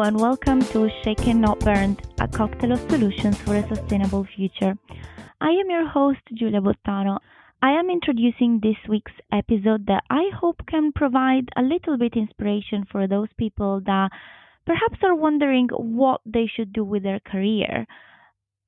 Hello and welcome to Shaken Not Burned, a cocktail of solutions for a sustainable future. I am your host, Giulia. I am introducing this week's episode that I hope can provide a little bit inspiration for those people that perhaps are wondering what they should do with their career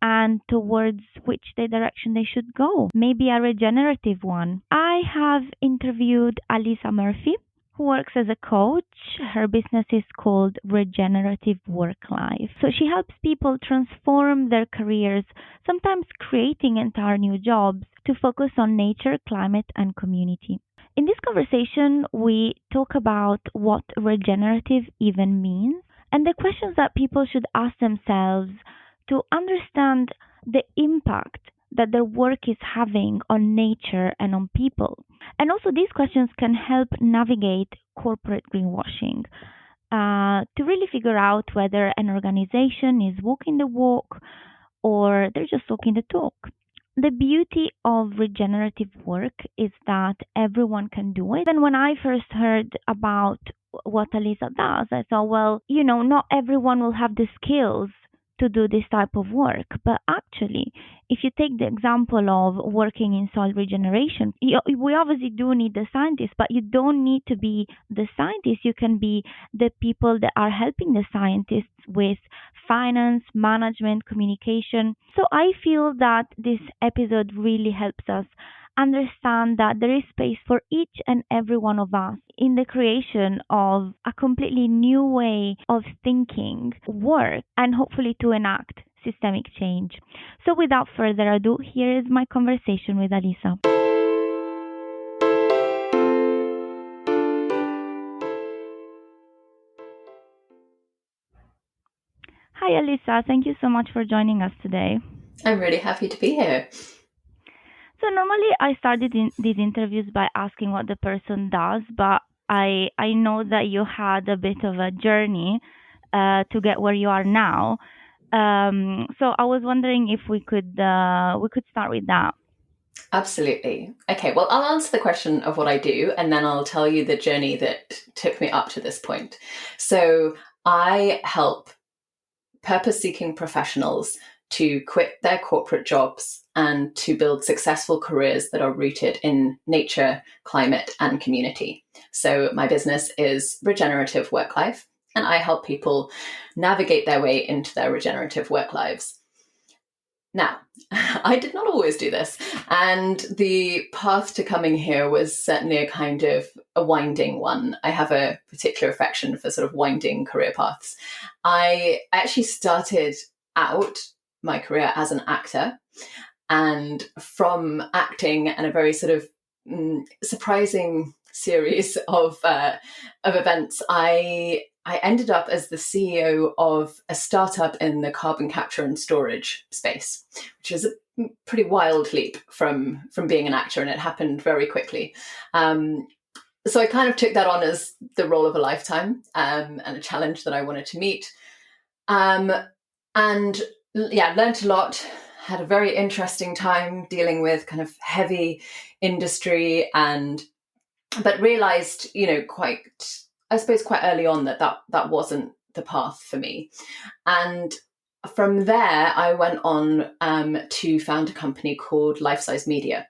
and towards which direction they should go. Maybe a regenerative one. I have interviewed Alisa Murphy, who works as a coach. Her business is called Regenerative Work Life. So she helps people transform their careers, sometimes creating entire new jobs to focus on nature, climate, and community. In this conversation, we talk about what regenerative even means and the questions that people should ask themselves to understand the impact that their work is having on nature and on people. And also, these questions can help navigate corporate greenwashing to really figure out whether an organization is walking the walk or they're just talking the talk. The beauty of regenerative work is that everyone can do it. And when I first heard about what Alisa does, I thought, well, not everyone will have the skills to do this type of work. But actually, if you take the example of working in soil regeneration, we obviously do need the scientists, but you don't need to be the scientists. You can be the people that are helping the scientists with finance, management, communication. So I feel that this episode really helps us understand that there is space for each and every one of us in the creation of a completely new way of thinking work and hopefully to enact systemic change. So without further ado, here is my conversation with Alisa. Hi Alisa, thank you so much for joining us today. I'm really happy to be here. So normally I started these interviews by asking what the person does, but I know that you had a bit of a journey to get where you are now. So I was wondering if we could start with that. Absolutely. Okay, well, I'll answer the question of what I do, and then I'll tell you the journey that took me up to this point. So I help purpose-seeking professionals to quit their corporate jobs and to build successful careers that are rooted in nature, climate, and community. So my business is Regenerative Work Life, and I help people navigate their way into their regenerative work lives. Now, I did not always do this, and the path to coming here was certainly a kind of a winding one. I have a particular affection for sort of winding career paths. I actually started out my career as an actor, and from acting and a very sort of surprising series of events, I ended up as the CEO of a startup in the carbon capture and storage space, which is a pretty wild leap from being an actor, and it happened very quickly. So I kind of took that on as the role of a lifetime and a challenge that I wanted to meet. And yeah, learned a lot, had a very interesting time dealing with kind of heavy industry, but realized, quite early on that wasn't the path for me. And from there, I went on to found a company called Life Size Media.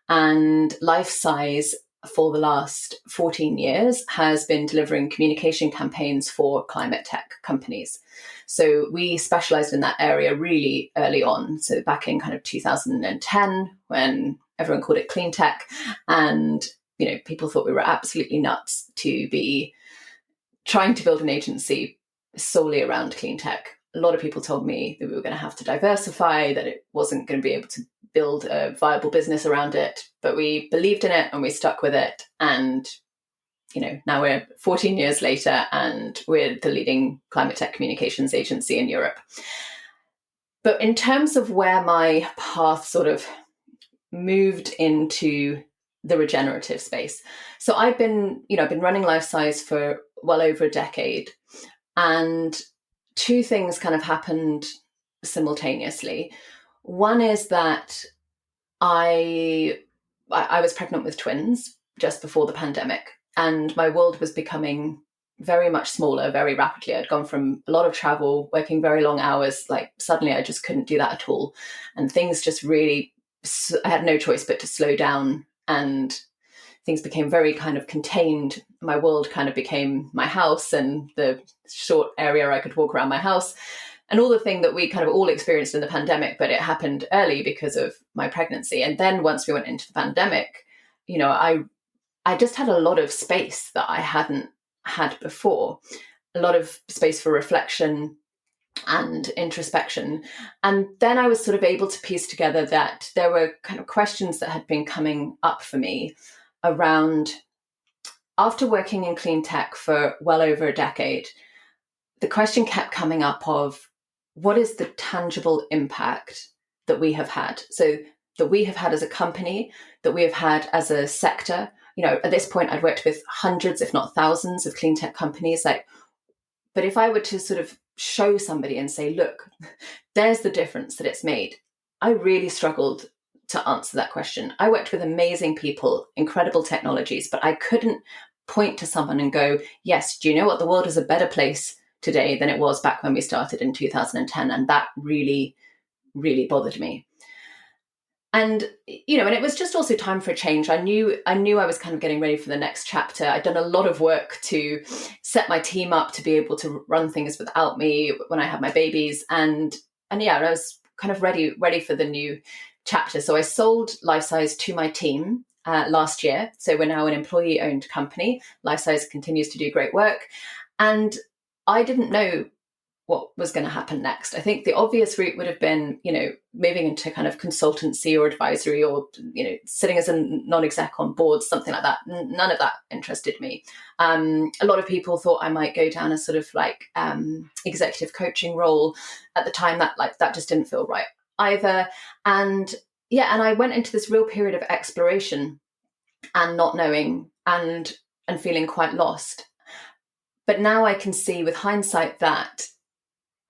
And Life Size, for the last 14 years, has been delivering communication campaigns for climate tech companies. So we specialized in that area really early on. So back in kind of 2010, when everyone called it clean tech, and people thought we were absolutely nuts to be trying to build an agency solely around clean tech. A lot of people told me that we were going to have to diversify, that it wasn't going to be able to build a viable business around it, but we believed in it and we stuck with it. And, now we're 14 years later and we're the leading climate tech communications agency in Europe. But in terms of where my path sort of moved into the regenerative space. So I've been running Life Size for well over a decade, and two things kind of happened simultaneously. One is that I was pregnant with twins just before the pandemic, and my world was becoming very much smaller very rapidly. I'd gone from a lot of travel, working very long hours, like suddenly I just couldn't do that at all. And things just really, I had no choice but to slow down, and things became very kind of contained. My world kind of became my house and the short area I could walk around my house, and all the thing that we kind of all experienced in the pandemic, but it happened early because of my pregnancy. And then once we went into the pandemic, I just had a lot of space that I hadn't had before, a lot of space for reflection and introspection. And then I was sort of able to piece together that there were kind of questions that had been coming up for me around, after working in clean tech for well over a decade, the question kept coming up of what is the tangible impact that we have had? So that we have had as a company, that we have had as a sector. At this point, I'd worked with hundreds, if not thousands, of clean tech companies. But if I were to sort of show somebody and say, look, there's the difference that it's made, I really struggled to answer that question. I worked with amazing people, incredible technologies, but I couldn't point to someone and go, yes, do you know what? The world is a better place today than it was back when we started in 2010. And that really, really bothered me. And, and it was just also time for a change. I knew I was kind of getting ready for the next chapter. I'd done a lot of work to set my team up to be able to run things without me when I had my babies. And I was kind of ready for the new chapter. So I sold Lifesize to my team last year. So we're now an employee-owned company. Lifesize continues to do great work. And I didn't know what was going to happen next. I think the obvious route would have been, moving into kind of consultancy or advisory, or, sitting as a non-exec on boards, something like that. None of that interested me. A lot of people thought I might go down a sort of like executive coaching role at the time. That just didn't feel right either. And I went into this real period of exploration and not knowing and feeling quite lost. But now I can see with hindsight that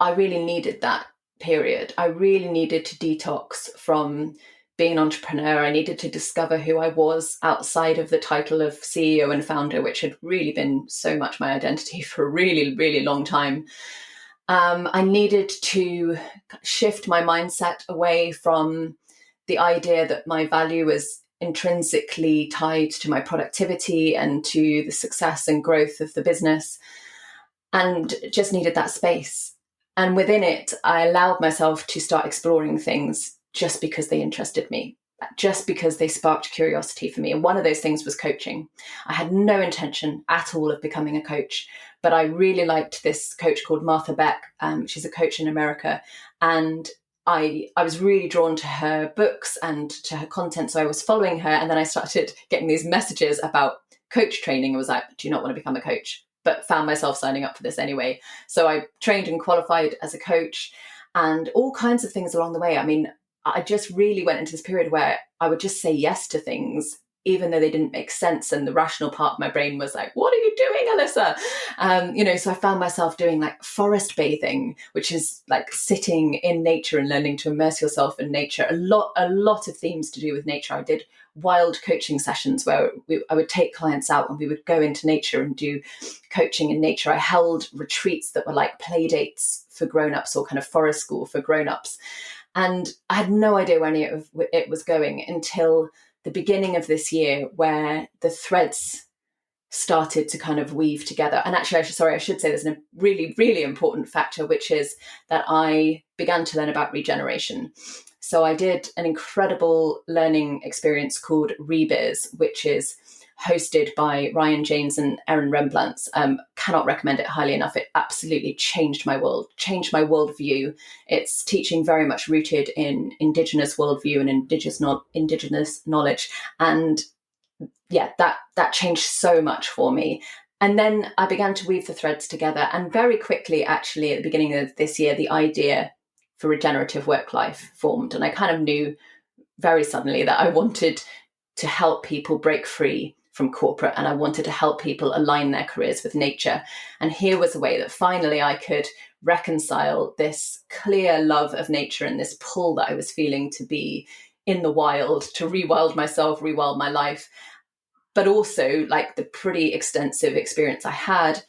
I really needed that period. I really needed to detox from being an entrepreneur. I needed to discover who I was outside of the title of CEO and founder, which had really been so much my identity for a really, really long time. I needed to shift my mindset away from the idea that my value was intrinsically tied to my productivity and to the success and growth of the business, and just needed that space. And within it, I allowed myself to start exploring things just because they interested me, just because they sparked curiosity for me. And one of those things was coaching. I had no intention at all of becoming a coach, but I really liked this coach called Martha Beck. She's a coach in America. And I was really drawn to her books and to her content. So I was following her. And then I started getting these messages about coach training. I was like, do you not want to become a coach? But found myself signing up for this anyway. So I trained and qualified as a coach, and all kinds of things along the way. I mean, I just really went into this period where I would just say yes to things, even though they didn't make sense. And the rational part of my brain was like, what are you doing, Alisa? So I found myself doing like forest bathing, which is like sitting in nature and learning to immerse yourself in nature. A lot of themes to do with nature. I did wild coaching sessions where I would take clients out and we would go into nature and do coaching in nature. I held retreats that were like play dates for grown-ups, or kind of forest school for grown-ups. And I had no idea where any of it was going until the beginning of this year, where the threads started to kind of weave together. And actually, I should say there's a really, really important factor, which is that I began to learn about regeneration. So I did an incredible learning experience called Rebiz, which is hosted by Ryan James and Erin Remblance. Cannot recommend it highly enough. It absolutely changed my world, changed my worldview. It's teaching very much rooted in Indigenous worldview and Indigenous knowledge. And that changed so much for me. And then I began to weave the threads together. And very quickly, actually, at the beginning of this year, the idea for regenerative work life formed. And I kind of knew very suddenly that I wanted to help people break free from corporate, and I wanted to help people align their careers with nature. And here was a way that finally I could reconcile this clear love of nature and this pull that I was feeling to be in the wild, to rewild myself, rewild my life, but also like the pretty extensive experience I had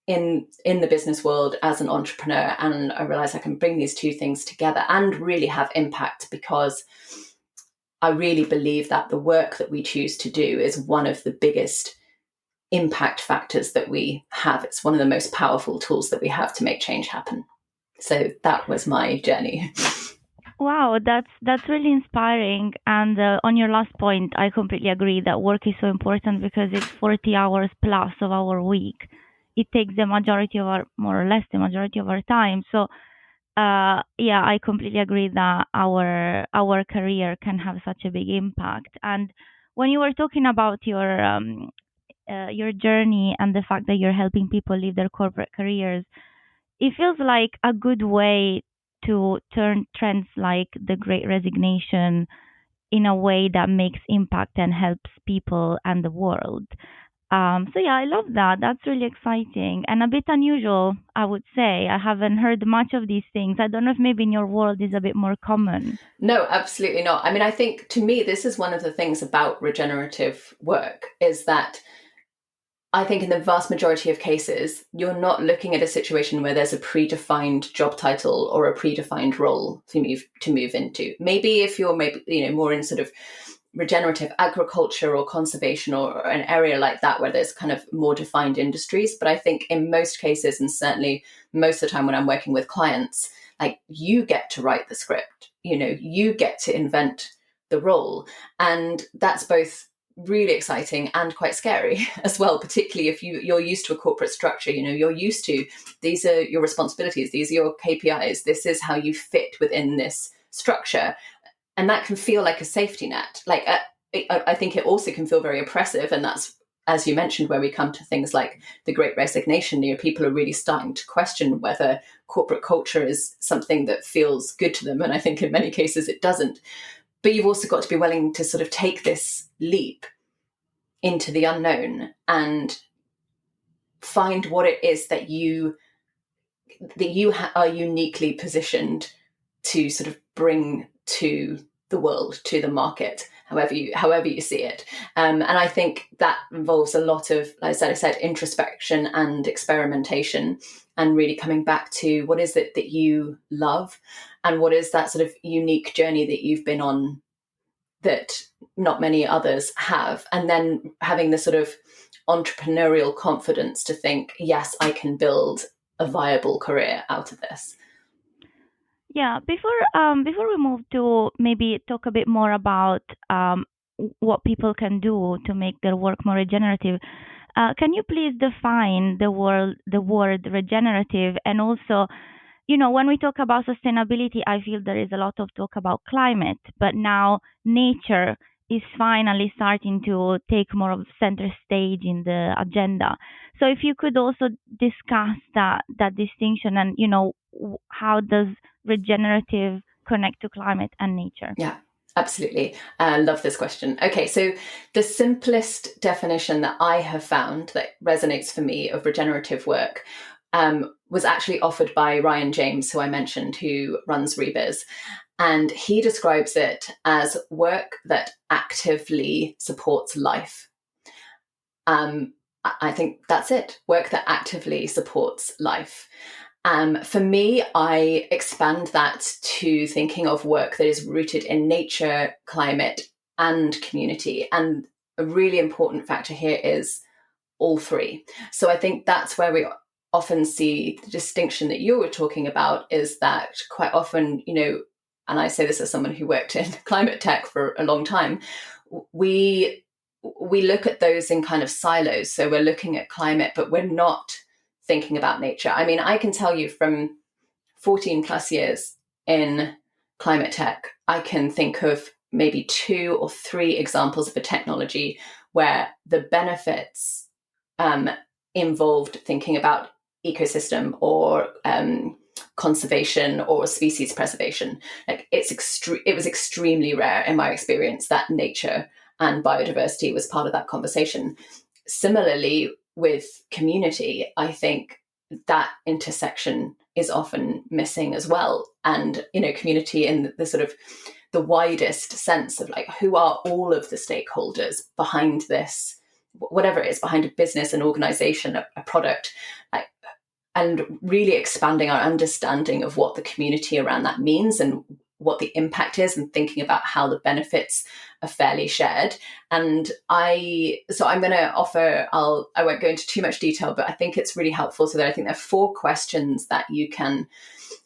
in the business world as an entrepreneur, and I realized I can bring these two things together and really have impact, because I really believe that the work that we choose to do is one of the biggest impact factors that we have. It's one of the most powerful tools that we have to make change happen. So that was my journey. Wow, that's really inspiring. And on your last point, I completely agree that work is so important because it's 40 hours plus of our week. It takes the majority of our, more or less, the majority of our time. So, yeah, I completely agree that our career can have such a big impact. And when you were talking about your journey and the fact that you're helping people live their corporate careers, it feels like a good way to turn trends like the Great Resignation in a way that makes impact and helps people and the world. So yeah, I love that. That's really exciting and a bit unusual, I would say. I haven't heard much of these things. I don't know if maybe in your world is a bit more common. No, absolutely not. I mean, I think to me, this is one of the things about regenerative work, is that I think in the vast majority of cases, you're not looking at a situation where there's a predefined job title or a predefined role to move into. Maybe if you're more in sort of regenerative agriculture or conservation or an area like that where there's kind of more defined industries. But I think in most cases, and certainly most of the time when I'm working with clients, like, you get to write the script, you get to invent the role. And that's both really exciting and quite scary as well, particularly if you're used to a corporate structure. You're used to, these are your responsibilities, these are your KPIs, this is how you fit within this structure, and that can feel like a safety net. Like, I think it also can feel very oppressive, and that's, as you mentioned, where we come to things like the Great Resignation. People are really starting to question whether corporate culture is something that feels good to them, and I think in many cases it doesn't. But you've also got to be willing to sort of take this leap into the unknown and find what it is that you are uniquely positioned to sort of bring to the world, to the market, however you see it. And I think that involves a lot of, like I said, introspection and experimentation, and really coming back to what is it that you love, and what is that sort of unique journey that you've been on that not many others have, and then having the sort of entrepreneurial confidence to think, yes, I can build a viable career out of this. Yeah, before we move to maybe talk a bit more about what people can do to make their work more regenerative, can you please define the word regenerative? And also, when we talk about sustainability, I feel there is a lot of talk about climate, but now nature is finally starting to take more of center stage in the agenda. So if you could also discuss that distinction, and how does regenerative connect to climate and nature? Yeah, absolutely. I love this question. Okay, so the simplest definition that I have found that resonates for me of regenerative work was actually offered by Ryan James, who I mentioned, who runs Rebiz. And he describes it as work that actively supports life. I think that's it. Work that actively supports life. For me, I expand that to thinking of work that is rooted in nature, climate, and community. And a really important factor here is all three. So I think that's where we often see the distinction that you were talking about, is that quite often, and I say this as someone who worked in climate tech for a long time, we look at those in kind of silos. So we're looking at climate, but we're not thinking about nature. I mean, I can tell you from 14 plus years in climate tech, I can think of maybe 2 or 3 examples of a technology where the benefits involved thinking about ecosystem or conservation or species preservation. Like, it was extremely rare in my experience that nature and biodiversity was part of that conversation. Similarly, with community, I think that intersection is often missing as well. And, community in the sort of the widest sense of, like, who are all of the stakeholders behind this, whatever it is, behind a business, an organization, a product, like, and really expanding our understanding of what the community around that means and what the impact is, and thinking about how the benefits are fairly shared. And I'm going to offer, I won't go into too much detail, but I think it's really helpful. So that I think there are 4 questions that you can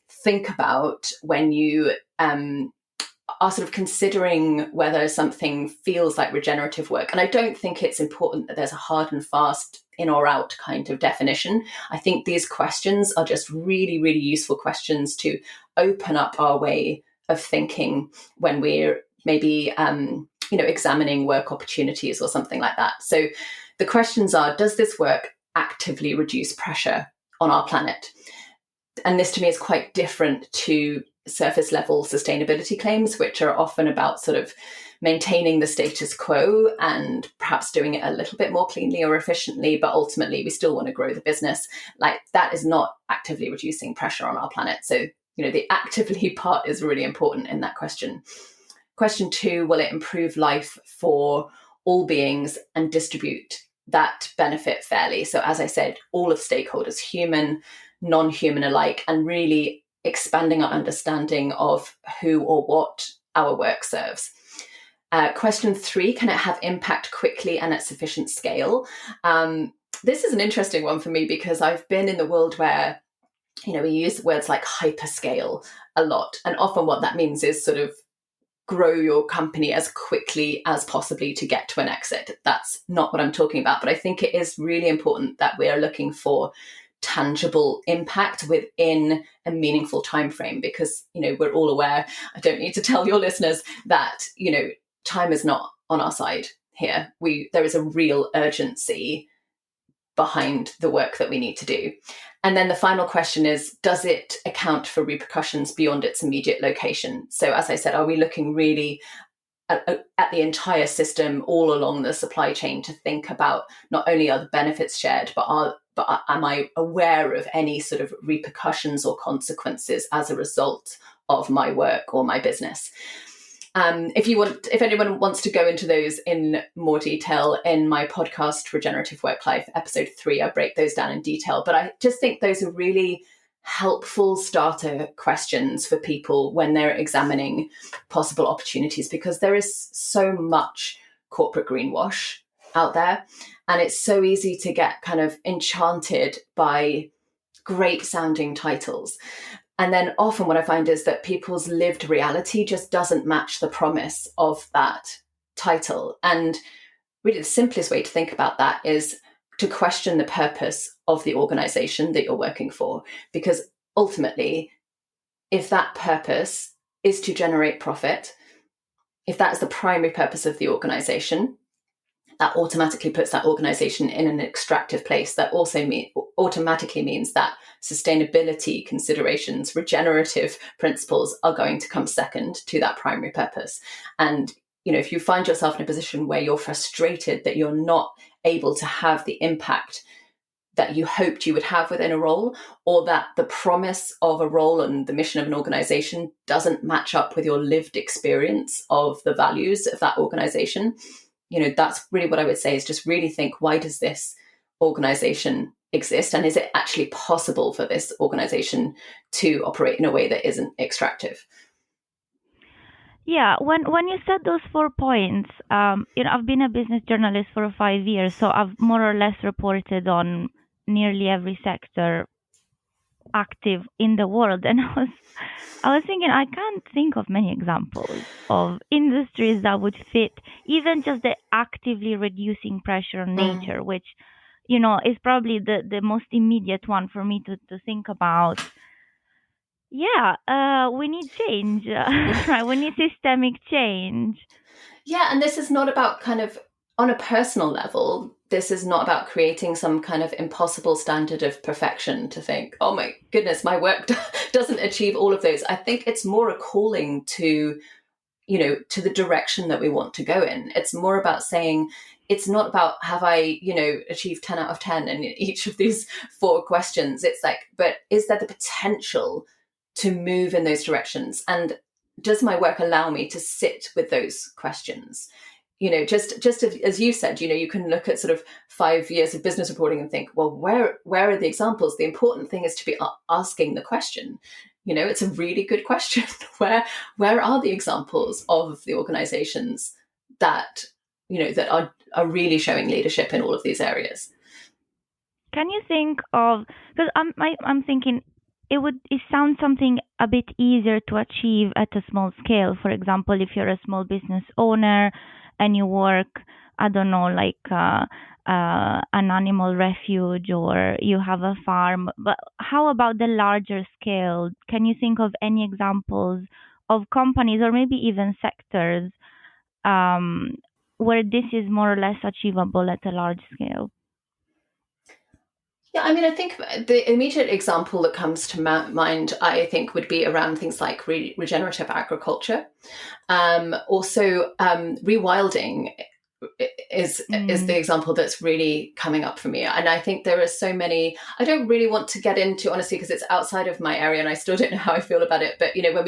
think about when you are sort of considering whether something feels like regenerative work. And I don't think it's important that there's a hard and fast in or out kind of definition. I think these questions are just really, really useful questions to open up our way of thinking when we're maybe, examining work opportunities or something like that. So the questions are, does this work actively reduce pressure on our planet? And this to me is quite different to surface level sustainability claims, which are often about sort of maintaining the status quo and perhaps doing it a little bit more cleanly or efficiently, but ultimately we still want to grow the business. Like, that is not actively reducing pressure on our planet. So, the actively part is really important in that question. Question 2, will it improve life for all beings and distribute that benefit fairly? So as I said, all of stakeholders, human, non-human alike, and really expanding our understanding of who or what our work serves. Question 3, can it have impact quickly and at sufficient scale? This is an interesting one for me because I've been in the world where, we use words like hyperscale a lot. And often what that means is sort of grow your company as quickly as possibly to get to an exit. That's not what I'm talking about. But I think it is really important that we are looking for tangible impact within a meaningful time frame, because we're all aware, I don't need to tell your listeners that time is not on our side here. There is a real urgency behind the work that we need to do. And then the final question is, does it account for repercussions beyond its immediate location? So as I said, are we looking really at the entire system all along the supply chain to think about not only are the benefits shared, but am I aware of any sort of repercussions or consequences as a result of my work or my business? If anyone wants to go into those in more detail in my podcast, Regenerative Work Life, episode 3, I break those down in detail. But I just think those are really helpful starter questions for people when they're examining possible opportunities, because there is so much corporate greenwash out there. And it's so easy to get kind of enchanted by great sounding titles. And then often what I find is that people's lived reality just doesn't match the promise of that title. And really the simplest way to think about that is to question the purpose of the organization that you're working for. Because ultimately, if that purpose is to generate profit, if that's the primary purpose of the organization, that automatically puts that organization in an extractive place. That also automatically means that sustainability considerations, regenerative principles are going to come second to that primary purpose. And, if you find yourself in a position where you're frustrated that you're not able to have the impact that you hoped you would have within a role, or that the promise of a role and the mission of an organization doesn't match up with your lived experience of the values of that organization, that's really what I would say, is just really think, why does this organization exist? And is it actually possible for this organization to operate in a way that isn't extractive? Yeah, when you said those 4 points, I've been a business journalist for 5 years, so I've more or less reported on nearly every sector active in the world, and I was thinking, I can't think of many examples of industries that would fit even just the actively reducing pressure on nature, which is probably the most immediate one for me to think about. Yeah, we need change, right? We need systemic change. Yeah, and this is not about kind of, on a personal level, this is not about creating some kind of impossible standard of perfection to think, oh my goodness, my work doesn't achieve all of those. I think it's more a calling to, to the direction that we want to go in. It's more about saying, it's not about have I, achieved 10 out of 10 in each of these 4 questions. It's like, but is there the potential to move in those directions? And does my work allow me to sit with those questions? just as you said, you can look at sort of 5 years of business reporting and think, well, where are the examples? The important thing is to be asking the question. It's a really good question. Where are the examples of the organizations that that are really showing leadership in all of these areas? Can you think of, because I'm thinking it sounds something a bit easier to achieve at a small scale. For example, if you're a small business owner and you work, I don't know, like an animal refuge, or you have a farm. But how about the larger scale? Can you think of any examples of companies or maybe even sectors um, where this is more or less achievable at a large scale? Yeah, I mean, I think the immediate example that comes to mind, I think, would be around things like regenerative agriculture. Also, rewilding is the example that's really coming up for me. And I think there are so many. I don't really want to get into, honestly, because it's outside of my area, and I still don't know how I feel about it. But when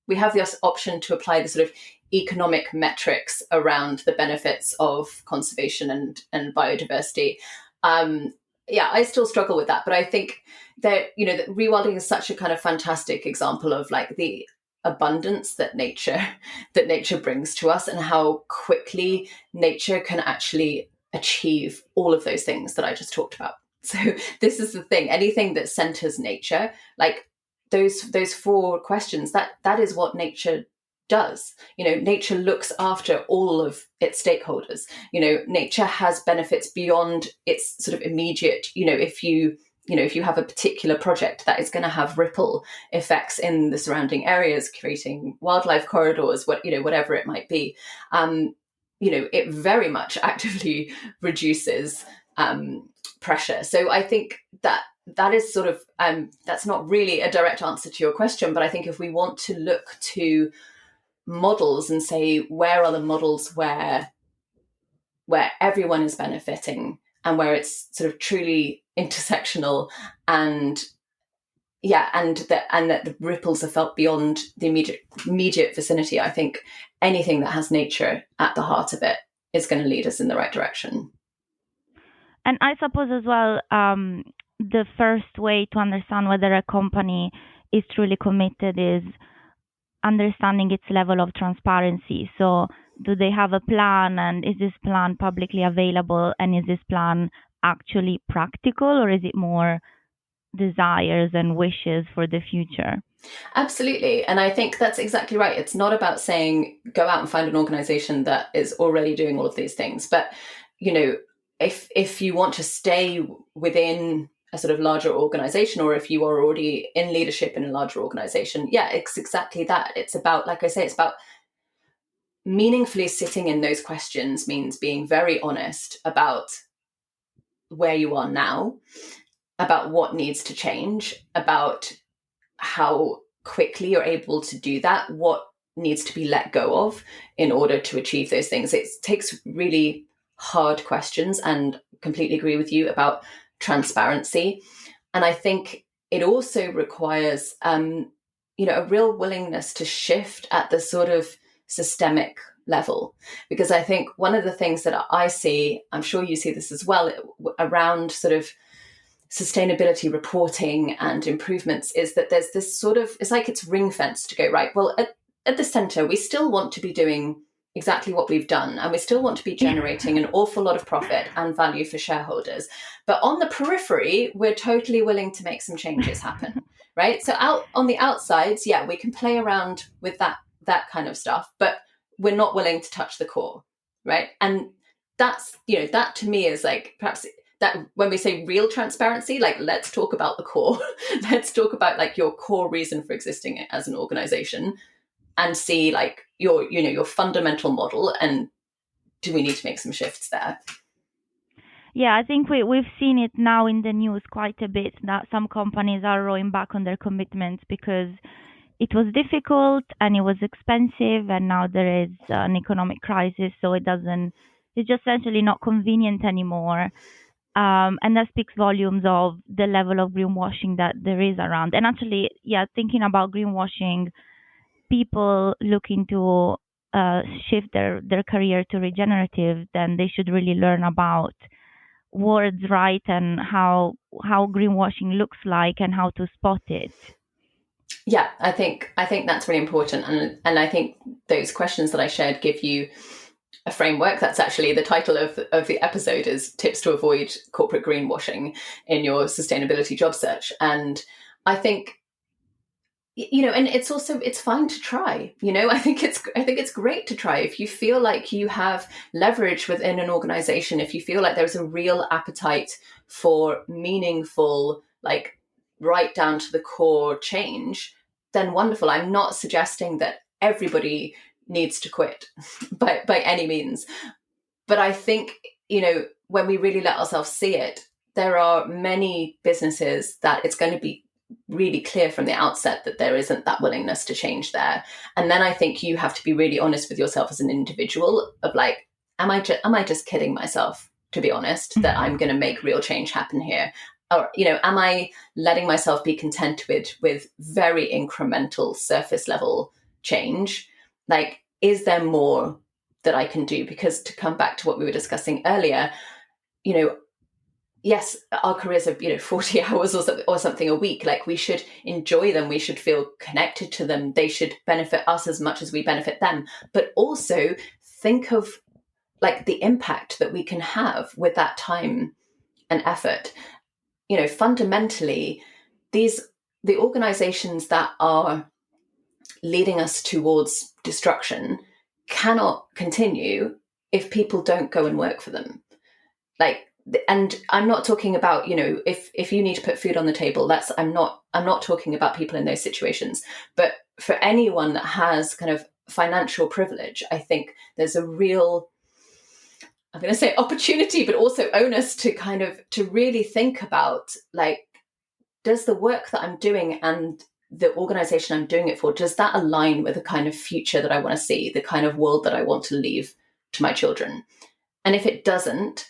we have the option to apply the sort of economic metrics around the benefits of conservation and biodiversity. Yeah, I still struggle with that, but I think that that rewilding is such a kind of fantastic example of like the abundance that nature brings to us, and how quickly nature can actually achieve all of those things that I just talked about. So this is the thing: anything that centers nature, like those four questions, that is what nature does. Nature looks after all of its stakeholders. Nature has benefits beyond its sort of immediate, if you have a particular project that is going to have ripple effects in the surrounding areas, creating wildlife corridors, whatever it might be, it very much actively reduces pressure. So I think that is sort of that's not really a direct answer to your question, but I think if we want to look to models and say, where are the models where everyone is benefiting and where it's sort of truly intersectional, and that the ripples are felt beyond the immediate vicinity, I think anything that has nature at the heart of it is going to lead us in the right direction. And I suppose as well, the first way to understand whether a company is truly committed is understanding its level of transparency. So, do they have a plan, and is this plan publicly available, and is this plan actually practical, or is it more desires and wishes for the future? Absolutely. And I think that's exactly right. It's not about saying go out and find an organization that is already doing all of these things. But, if you want to stay within a sort of larger organization, or if you are already in leadership in a larger organization, yeah, it's exactly that. It's about, like I say, it's about meaningfully sitting in those questions, means being very honest about where you are now, about what needs to change, about how quickly you're able to do that, what needs to be let go of in order to achieve those things. It takes really hard questions, and completely agree with you about transparency. And I think it also requires a real willingness to shift at the sort of systemic level, because I think one of the things that I see, I'm sure you see this as well, around sort of sustainability reporting and improvements, is that there's this sort of, it's like it's ring fenced to go, right, well, at the center, we still want to be doing exactly what we've done, and we still want to be generating an awful lot of profit and value for shareholders. But on the periphery, we're totally willing to make some changes happen, right? So out on the outsides, yeah, we can play around with that kind of stuff, but we're not willing to touch the core, right? And that's, that to me is like, perhaps that when we say real transparency, like, let's talk about the core. Let's talk about like your core reason for existing as an organization, and see like your fundamental model, and do we need to make some shifts there? Yeah, I think we've seen it now in the news quite a bit, that some companies are rowing back on their commitments because it was difficult and it was expensive, and now there is an economic crisis, so it's just essentially not convenient anymore. And that speaks volumes of the level of greenwashing that there is around. And actually, yeah, thinking about greenwashing, people looking to shift their career to regenerative, then they should really learn about words, right, and how greenwashing looks like and how to spot it. Yeah, I think that's really important, and I think those questions that I shared give you a framework. That's actually the title of the episode, is tips to avoid corporate greenwashing in your sustainability job search. And I think, and it's fine to try. I think it's great to try if you feel like you have leverage within an organization, if you feel like there's a real appetite for meaningful, like right down to the core change, then wonderful. I'm not suggesting that everybody needs to quit by any means. But I think, when we really let ourselves see it, there are many businesses that it's going to be really clear from the outset that there isn't that willingness to change there. And then I think you have to be really honest with yourself as an individual of like, am I just kidding myself, to be honest, that I'm going to make real change happen here? Or, am I letting myself be content with very incremental surface level change? Like, is there more that I can do? Because to come back to what we were discussing earlier, yes, our careers are 40 hours or something a week. Like, we should enjoy them. We should feel connected to them. They should benefit us as much as we benefit them. But also think of like the impact that we can have with that time and effort. Fundamentally, the organizations that are leading us towards destruction cannot continue if people don't go and work for them. Like, and I'm not talking about, if you need to put food on the table, I'm not talking about people in those situations. But for anyone that has kind of financial privilege, I think there's a real, I'm going to say opportunity, but also onus to really think about, like, does the work that I'm doing and the organization I'm doing it for, does that align with the kind of future that I want to see, the kind of world that I want to leave to my children? And if it doesn't,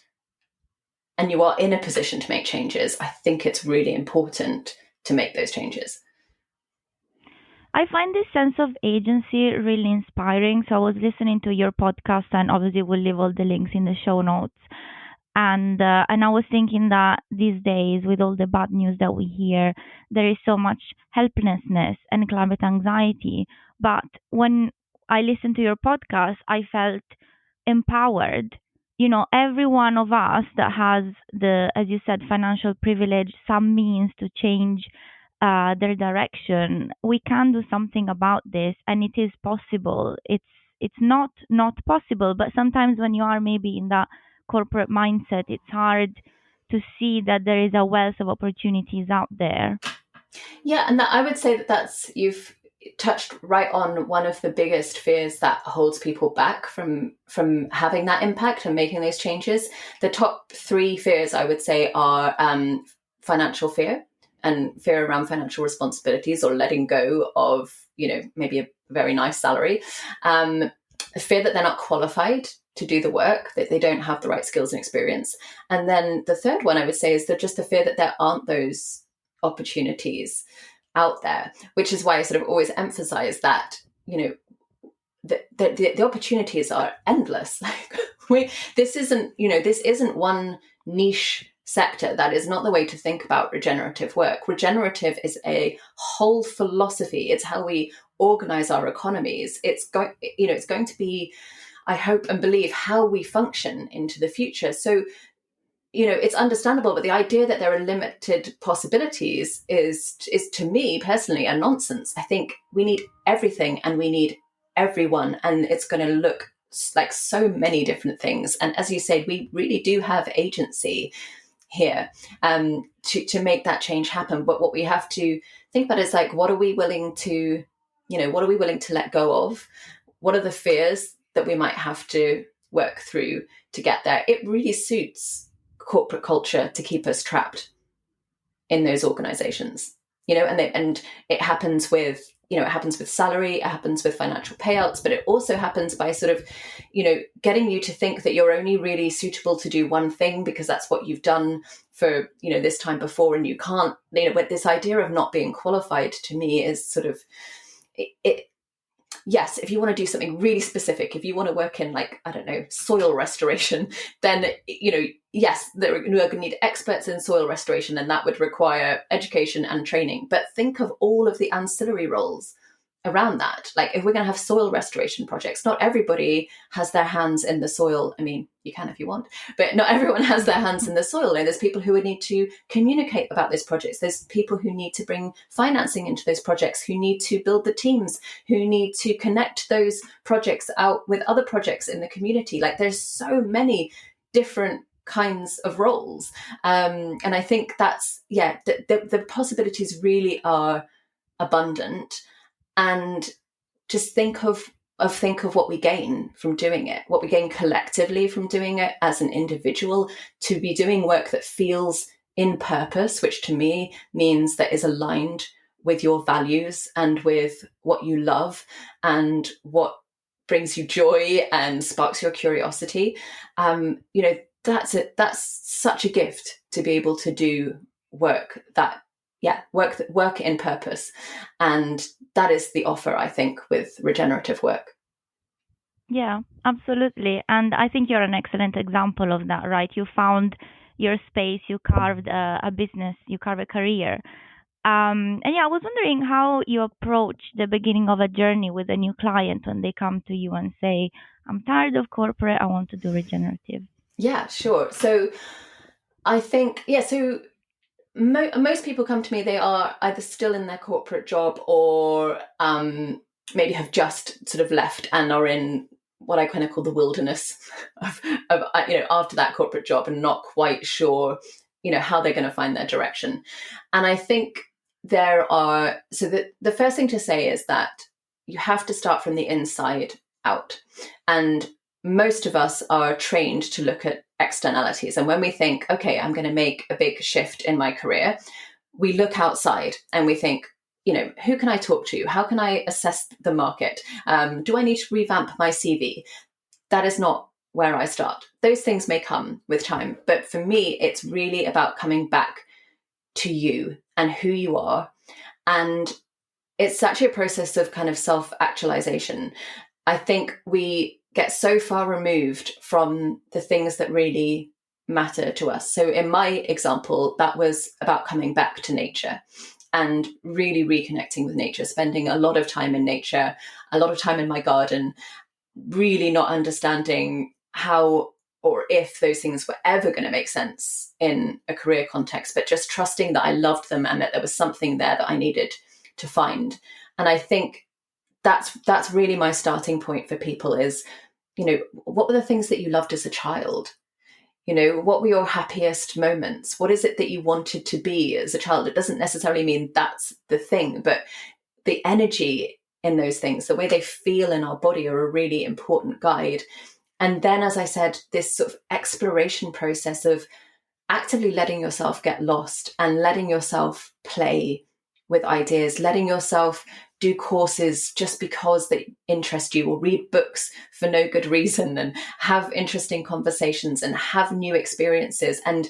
and you are in a position to make changes, I think it's really important to make those changes. I find this sense of agency really inspiring. So I was listening to your podcast, and obviously we'll leave all the links in the show notes. And I was thinking that these days, with all the bad news that we hear, there is so much helplessness and climate anxiety. But when I listened to your podcast, I felt empowered. Every one of us that has the, as you said, financial privilege, some means to change their direction, we can do something about this, and it is possible. It's not possible, but sometimes when you are maybe in that corporate mindset, it's hard to see that there is a wealth of opportunities out there. Yeah, and I would say that's, you've touched right on one of the biggest fears that holds people back from having that impact and making those changes. The top three fears, I would say, are financial fear and fear around financial responsibilities or letting go of, maybe a very nice salary. Fear that they're not qualified to do the work, that they don't have the right skills and experience. And then the third one I would say is that just the fear that there aren't those opportunities out there, which is why I sort of always emphasize that, the opportunities are endless. Like, this isn't one niche sector. That is not the way to think about regenerative work. Regenerative is a whole philosophy. It's how we organize our economies. It's going to be, I hope and believe, how we function into the future. So, it's understandable, but the idea that there are limited possibilities is to me personally a nonsense. I think we need everything and we need everyone, and it's going to look like so many different things. And as you said, we really do have agency here to make that change happen. But what we have to think about is, like, what are we willing to let go of? What are the fears that we might have to work through to get there? It really suits corporate culture to keep us trapped in those organizations, and it happens with salary, it happens with financial payouts, but it also happens by sort of, getting you to think that you're only really suitable to do one thing because that's what you've done for, this time before, and you can't, with this idea of not being qualified, to me is sort of, it yes, if you want to do something really specific, if you want to work in, like, I don't know, soil restoration, then, yes, we're going to need experts in soil restoration, and that would require education and training. But think of all of the ancillary roles around that. Like, if we're going to have soil restoration projects, not everybody has their hands in the soil. I mean, you can if you want, but not everyone has their hands in the soil. And there's people who would need to communicate about those projects. There's people who need to bring financing into those projects, who need to build the teams, who need to connect those projects out with other projects in the community. Like, there's so many different kinds of roles. And I think that's, the possibilities really are abundant. And just think of what we gain from doing it, what we gain collectively from doing it as an individual, to be doing work that feels in purpose, which to me means that is aligned with your values and with what you love and what brings you joy and sparks your curiosity. That's it. That's such a gift to be able to do work in purpose. And that is the offer, I think, with regenerative work. Yeah, absolutely. And I think you're an excellent example of that, right? You found your space, you carved a business, you carved a career. And yeah, I was wondering how you approach the beginning of a journey with a new client when they come to you and say, I'm tired of corporate, I want to do regenerative. Yeah, sure. So I think, most people come to me, they are either still in their corporate job or maybe have just sort of left and are in what I kind of call the wilderness of after that corporate job, and not quite sure, how they're going to find their direction. And I think the first thing to say is that you have to start from the inside out. And most of us are trained to look at externalities. And when we think, okay, I'm going to make a big shift in my career, we look outside and we think, who can I talk to? How can I assess the market? Do I need to revamp my CV? That is not where I start. Those things may come with time. But for me, it's really about coming back to you and who you are. And it's actually a process of kind of self-actualization. I think we get so far removed from the things that really matter to us. So in my example, that was about coming back to nature and really reconnecting with nature, spending a lot of time in nature, a lot of time in my garden, really not understanding how or if those things were ever going to make sense in a career context, but just trusting that I loved them and that there was something there that I needed to find. And I think that's really my starting point for people is, what were the things that you loved as a child? What were your happiest moments? What is it that you wanted to be as a child? It doesn't necessarily mean that's the thing, but the energy in those things, the way they feel in our body, are a really important guide. And then, as I said, this sort of exploration process of actively letting yourself get lost and letting yourself play with ideas, letting yourself do courses just because they interest you, or read books for no good reason, and have interesting conversations and have new experiences. And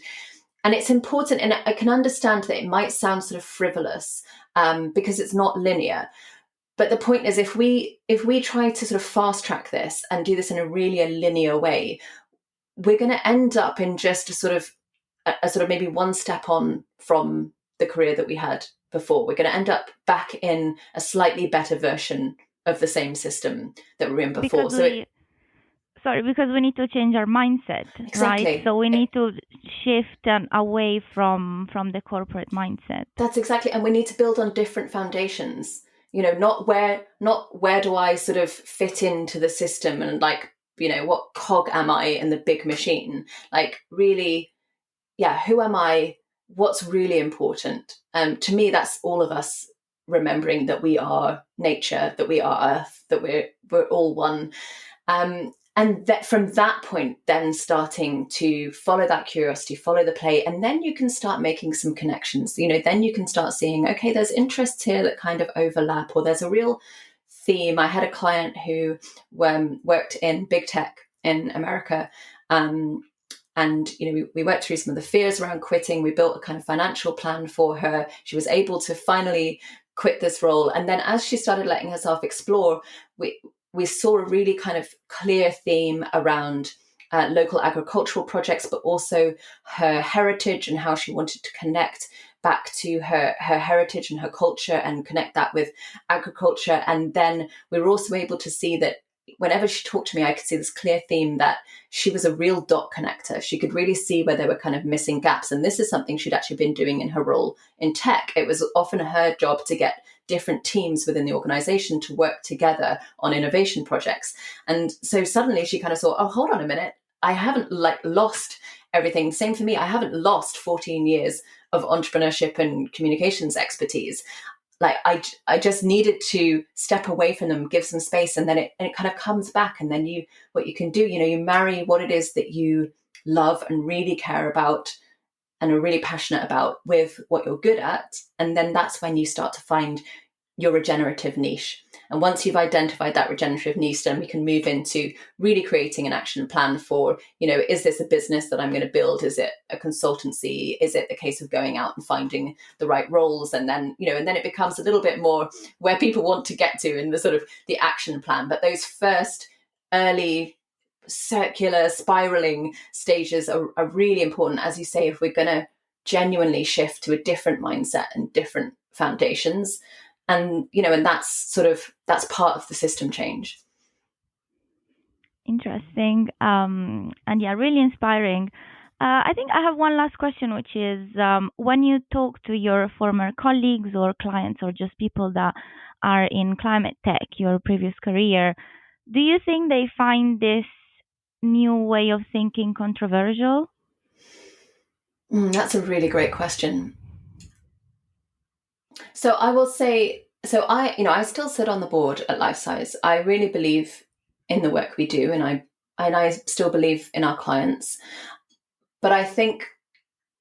it's important, and I can understand that it might sound sort of frivolous because it's not linear. But the point is, if we try to sort of fast track this and do this in a really linear way, we're going to end up in just a sort of maybe one step on from the career that we had before. We're going to end up back in a slightly better version of the same system that we were in before. Because we need to change our mindset, exactly. Right? So we need to shift away from the corporate mindset. That's exactly, and we need to build on different foundations. Not where do I sort of fit into the system, and what cog am I in the big machine? Like, really, who am I? What's really important? To me, that's all of us remembering that we are nature, that we are Earth, that we're all one. And that from that point, then starting to follow that curiosity, follow the play, and then you can start making some connections. Then you can start seeing, okay, there's interests here that kind of overlap, or there's a real theme. I had a client who worked in big tech in America, and we worked through some of the fears around quitting. We built a kind of financial plan for her. She was able to finally quit this role. And then as she started letting herself explore, we saw a really kind of clear theme around local agricultural projects, but also her heritage and how she wanted to connect back to her heritage and her culture and connect that with agriculture. And then we were also able to see that whenever she talked to me, I could see this clear theme that she was a real dot connector. She could really see where there were kind of missing gaps. And this is something she'd actually been doing in her role in tech. It was often her job to get different teams within the organization to work together on innovation projects. And so suddenly she kind of saw, oh, hold on a minute. I haven't lost everything. Same for me. I haven't lost 14 years of entrepreneurship and communications expertise. Like I just needed to step away from them, give some space, and then it kind of comes back. And then what you can do, you marry what it is that you love and really care about and are really passionate about with what you're good at. And then that's when you start to find your regenerative niche. And once you've identified that regenerative niche, then we can move into really creating an action plan for, is this a business that I'm going to build? Is it a consultancy? Is it the case of going out and finding the right roles? And then, and then it becomes a little bit more where people want to get to in the sort of the action plan. But those first early circular spiraling stages are really important, as you say, if we're going to genuinely shift to a different mindset and different foundations. And and that's part of the system change. Interesting. And yeah, really inspiring. I think I have one last question, which is when you talk to your former colleagues or clients or just people that are in climate tech, your previous career, do you think they find this new way of thinking controversial? That's a really great question. So I will say, I still sit on the board at Life Size. I really believe in the work we do, and I still believe in our clients. But I think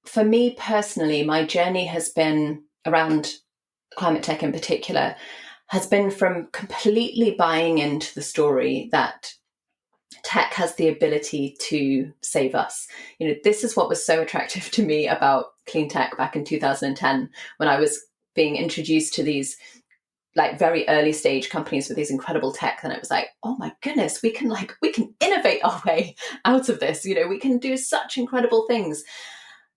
for me personally, my journey has been around climate tech in particular, has been from completely buying into the story that tech has the ability to save us. This is what was so attractive to me about clean tech back in 2010, when I was being introduced to these like very early stage companies with these incredible tech. And it was like, oh my goodness, we can innovate our way out of this. We can do such incredible things.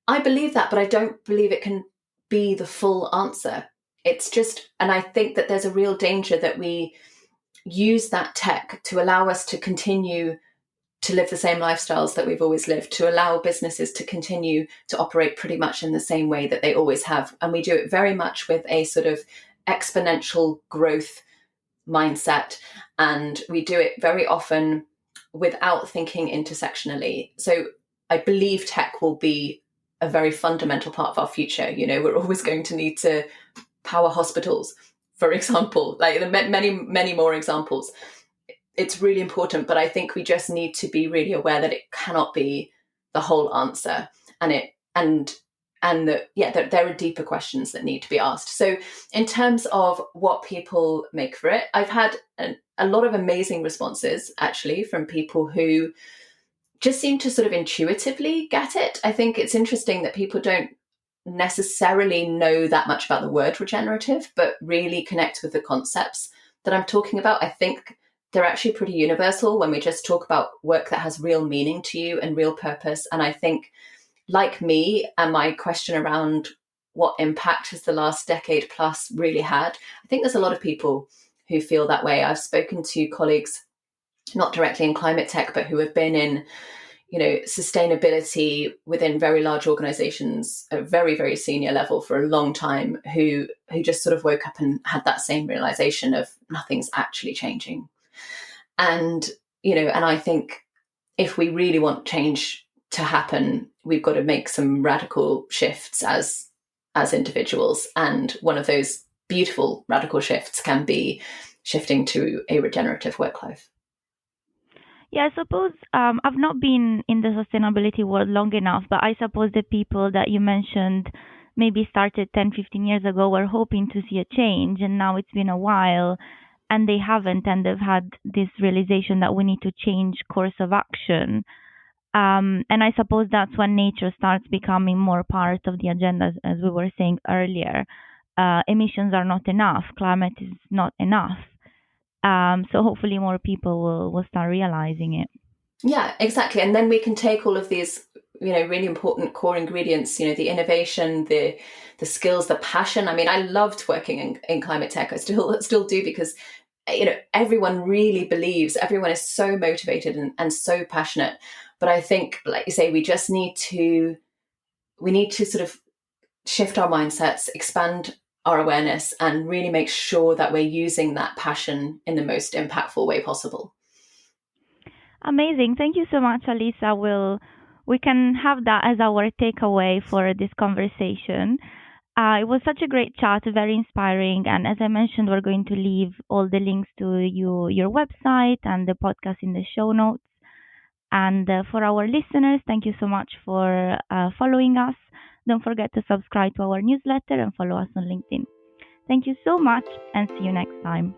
I believe that, but I don't believe it can be the full answer. It's just, and I think that there's a real danger that we use that tech to allow us to continue to live the same lifestyles that we've always lived, to allow businesses to continue to operate pretty much in the same way that they always have. And we do it very much with a sort of exponential growth mindset. And we do it very often without thinking intersectionally. So I believe tech will be a very fundamental part of our future. We're always going to need to power hospitals, for example, like many, many more examples. It's really important, but I think we just need to be really aware that it cannot be the whole answer, and that there are deeper questions that need to be asked. So in terms of what people make for it, I've had a lot of amazing responses actually from people who just seem to sort of intuitively get it. I think it's interesting that people don't necessarily know that much about the word regenerative, but really connect with the concepts that I'm talking about. I think they're actually pretty universal when we just talk about work that has real meaning to you and real purpose. And I think, like me, and my question around what impact has the last decade plus really had, I think there's a lot of people who feel that way. I've spoken to colleagues, not directly in climate tech, but who have been in sustainability within very large organizations at a very, very senior level for a long time, who just sort of woke up and had that same realization of nothing's actually changing. And, and I think if we really want change to happen, we've got to make some radical shifts as individuals. And one of those beautiful radical shifts can be shifting to a regenerative work life. Yeah, I suppose I've not been in the sustainability world long enough, but I suppose the people that you mentioned maybe started 10, 15 years ago were hoping to see a change, and now it's been a while and they haven't, and they've had this realization that we need to change course of action. And I suppose that's when nature starts becoming more part of the agenda, as we were saying earlier. emissions are not enough, climate is not enough. So hopefully more people will start realizing it. Yeah, exactly. And then we can take all of these, really important core ingredients, the innovation, the skills, the passion. I mean, I loved working in climate tech. I still do, because everyone really believes, everyone is so motivated and so passionate. But I think, like you say, we need to sort of shift our mindsets, expand our awareness, and really make sure that we're using that passion in the most impactful way possible. Amazing. Thank you so much, Alisa. We can have that as our takeaway for this conversation. It was such a great chat, very inspiring. And as I mentioned, we're going to leave all the links to your website and the podcast in the show notes. And for our listeners, thank you so much for following us. Don't forget to subscribe to our newsletter and follow us on LinkedIn. Thank you so much, and see you next time.